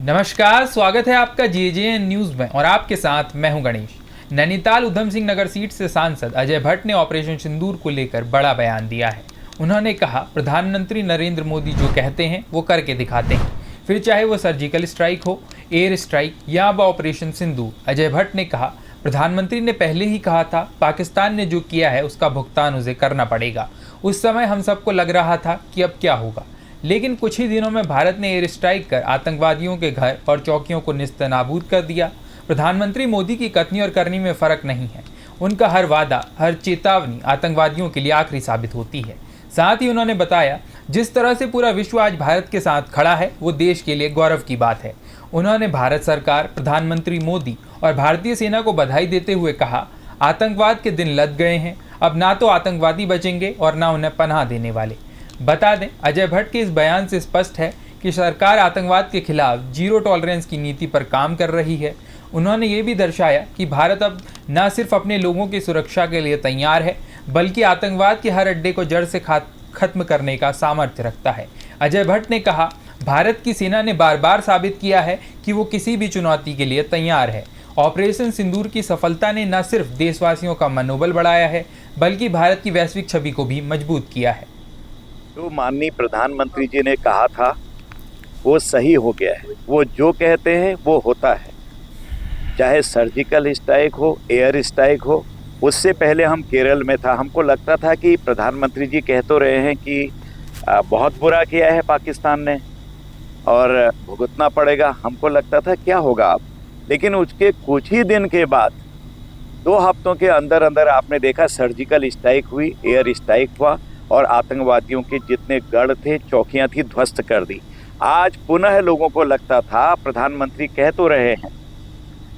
नमस्कार, स्वागत है आपका जेजेएन न्यूज में और आपके साथ मैं हूं गणेश। नैनीताल उधम सिंह नगर सीट से सांसद अजय भट्ट ने ऑपरेशन सिंदूर को लेकर बड़ा बयान दिया है। उन्होंने कहा, प्रधानमंत्री नरेंद्र मोदी जो कहते हैं वो करके दिखाते हैं, फिर चाहे वो सर्जिकल स्ट्राइक हो, एयर स्ट्राइक या अब ऑपरेशन सिंदूर। अजय भट्ट ने कहा, प्रधानमंत्री ने पहले ही कहा था पाकिस्तान ने जो किया है उसका भुगतान उसे करना पड़ेगा। उस समय हम सबको लग रहा था कि अब क्या होगा, लेकिन कुछ ही दिनों में भारत ने एयर स्ट्राइक कर आतंकवादियों के घर और चौकियों को निस्तनाबूद कर दिया। प्रधानमंत्री मोदी की कथनी और करनी में फ़र्क नहीं है। उनका हर वादा, हर चेतावनी आतंकवादियों के लिए आखिरी साबित होती है। साथ ही उन्होंने बताया, जिस तरह से पूरा विश्व आज भारत के साथ खड़ा है वो देश के लिए गौरव की बात है। उन्होंने भारत सरकार, प्रधानमंत्री मोदी और भारतीय सेना को बधाई देते हुए कहा, आतंकवाद के दिन लद गए हैं। अब ना तो आतंकवादी बचेंगे और ना उन्हें पनाह देने वाले। बता दें, अजय भट्ट के इस बयान से स्पष्ट है कि सरकार आतंकवाद के खिलाफ जीरो टॉलरेंस की नीति पर काम कर रही है। उन्होंने ये भी दर्शाया कि भारत अब न सिर्फ अपने लोगों की सुरक्षा के लिए तैयार है, बल्कि आतंकवाद के हर अड्डे को जड़ से खत्म करने का सामर्थ्य रखता है। अजय भट्ट ने कहा, भारत की सेना ने बार बार साबित किया है कि वो किसी भी चुनौती के लिए तैयार है। ऑपरेशन सिंदूर की सफलता ने न सिर्फ देशवासियों का मनोबल बढ़ाया है, बल्कि भारत की वैश्विक छवि को भी मजबूत किया है। जो माननीय प्रधानमंत्री जी ने कहा था वो सही हो गया है। वो जो कहते हैं वो होता है, चाहे सर्जिकल स्ट्राइक हो, एयर स्ट्राइक हो। उससे पहले हम केरल में था, हमको लगता था कि प्रधानमंत्री जी कह तो रहे हैं कि बहुत बुरा किया है पाकिस्तान ने और भुगतना पड़ेगा। हमको लगता था क्या होगा अब, लेकिन उसके कुछ ही दिन के बाद 2 हफ्तों के अंदर अंदर आपने देखा सर्जिकल स्ट्राइक हुई, एयर स्ट्राइक हुआ और आतंकवादियों के जितने गढ़ थे, चौकियां थी, ध्वस्त कर दी। आज पुनः लोगों को लगता था, प्रधानमंत्री कह तो रहे हैं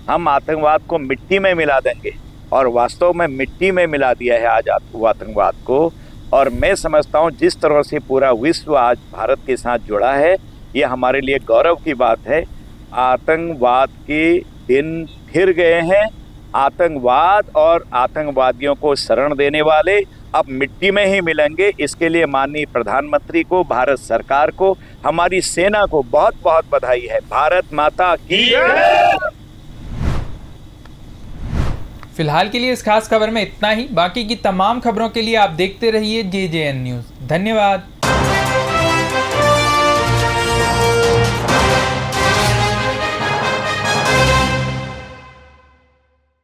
हम आतंकवाद को मिट्टी में मिला देंगे, और वास्तव में मिट्टी में मिला दिया है आज आतंकवाद को। और मैं समझता हूँ जिस तरह से पूरा विश्व आज भारत के साथ जुड़ा है, ये हमारे लिए गौरव की बात है। आतंकवाद के दिन फिर गए हैं। आतंकवाद और आतंकवादियों को शरण देने वाले अब मिट्टी में ही मिलेंगे। इसके लिए माननीय प्रधानमंत्री को, भारत सरकार को, हमारी सेना को बहुत बहुत बधाई है। भारत माता की। फिलहाल के लिए इस खास खबर में इतना ही। बाकी की तमाम खबरों के लिए आप देखते रहिए जेजेएन न्यूज़। धन्यवाद।